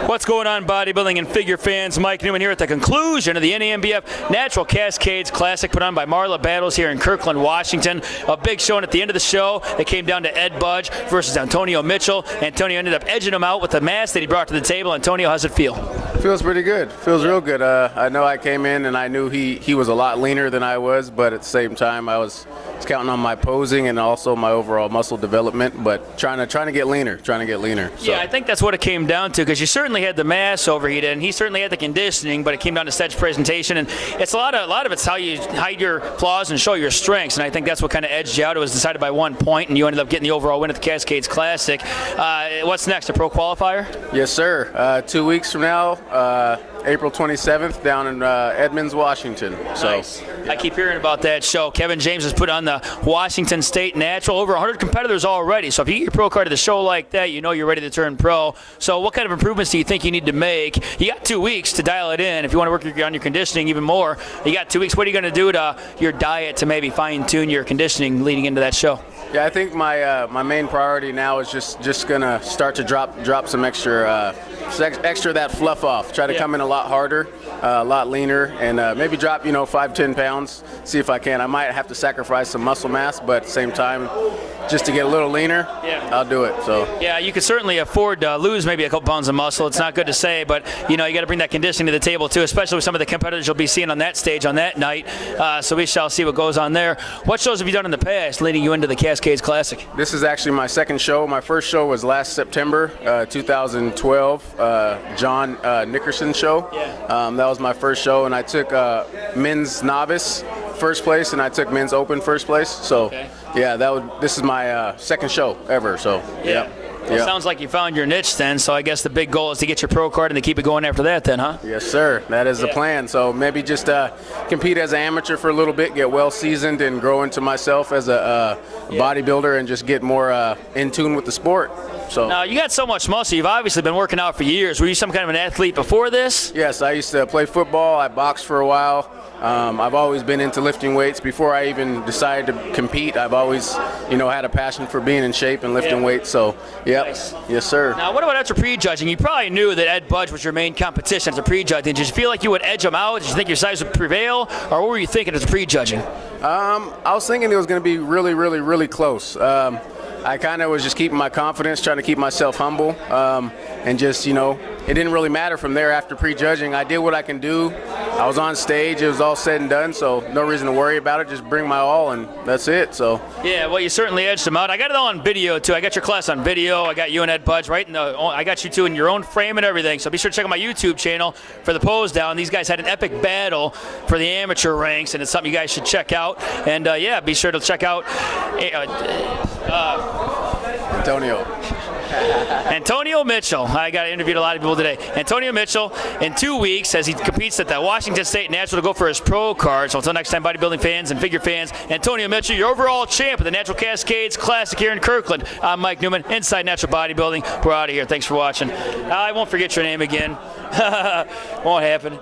What's going on, bodybuilding and figure fans? Mike Neumann here at the conclusion of the NANBF Natural Cascades Classic put on by Marla Battles here in Kirkland, Washington. A big showing at the end of the show. It came down to Ed Budge versus Antonio Mitchell. Antonio ended up edging him out with the mass that he brought to the table. Antonio, how's it feel? Feels pretty good. Feels real good. I know I came in and I knew he was a lot leaner than I was, but at the same time I was counting on my posing and also my overall muscle development, but trying to get leaner, So. Yeah, I think that's what it came down to, because you certainly had the mass overheated and he certainly had the conditioning, but it came down to stage presentation, and it's a lot of it's how you hide your flaws and show your strengths, and I think that's what kind of edged you out. It was decided by 1 point, and you ended up getting the overall win at the Cascades Classic. What's next, a pro qualifier? Yes, sir. 2 weeks from now, April 27th, down in Edmonds, Washington. So, nice. Yeah. I keep hearing about that show. Kevin James has put on the Washington State Natural. Over 100 competitors already. So if you get your pro card at a show like that, you know you're ready to turn pro. So what kind of improvements do you think you need to make? You got 2 weeks to dial it in. If you want to work on your conditioning even more, you got 2 weeks. What are you going to do to your diet to maybe fine-tune your conditioning leading into that show? Yeah, I think my main priority now is just gonna start to drop some extra that fluff off. Try to come in a lot harder, a lot leaner, and maybe drop 5-10 pounds. See if I can. I might have to sacrifice some muscle mass, but at the same time, just to get a little leaner, I'll do it. So yeah, you could certainly afford to lose maybe a couple pounds of muscle. It's not good to say, but you got to bring that conditioning to the table too, especially with some of the competitors you'll be seeing on that stage on that night. So we shall see what goes on there. What shows have you done in the past leading you into the Cascades Classic? This is actually my second show. My first show was last September, 2012, John Nickerson show. That was my first show, and I took men's novice first place, and I took men's open first place. So this is my second show ever. So It sounds like you found your niche then, so I guess the big goal is to get your pro card and to keep it going after that then, huh? Yes, sir. That is the plan. So maybe just compete as an amateur for a little bit, get well seasoned, and grow into myself as a bodybuilder and just get more in tune with the sport. So now, you got so much muscle. You've obviously been working out for years. Were you some kind of an athlete before this? Yes, I used to play football. I boxed for a while. I've always been into lifting weights. Before I even decided to compete, I've always, had a passion for being in shape and lifting weights. So, nice. Yes, sir. Now, what about after prejudging? You probably knew that Ed Budge was your main competition after prejudging. Did you feel like you would edge him out? Did you think your size would prevail? Or what were you thinking after prejudging? I was thinking it was going to be really, really, really close. I kind of was just keeping my confidence, trying to keep myself humble, and just, it didn't really matter from there after prejudging. I did what I can do. I was on stage. It was all said and done, so no reason to worry about it. Just bring my all, and that's it. So yeah, well, you certainly edged him out. I got it all on video, too. I got your class on video. I got you and Ed Budge right I got you, too, in your own frame and everything. So be sure to check out my YouTube channel for the pose down. These guys had an epic battle for the amateur ranks, and it's something you guys should check out. And, be sure to check out Antonio Mitchell. I got interviewed a lot of people today. Antonio Mitchell, in 2 weeks, as he competes at the Washington State Natural to go for his pro card. So until next time, bodybuilding fans and figure fans, Antonio Mitchell, your overall champ of the Natural Cascades Classic here in Kirkland. I'm Mike Neumann, Inside Natural Bodybuilding. We're out of here. Thanks for watching. I won't forget your name again. Won't happen.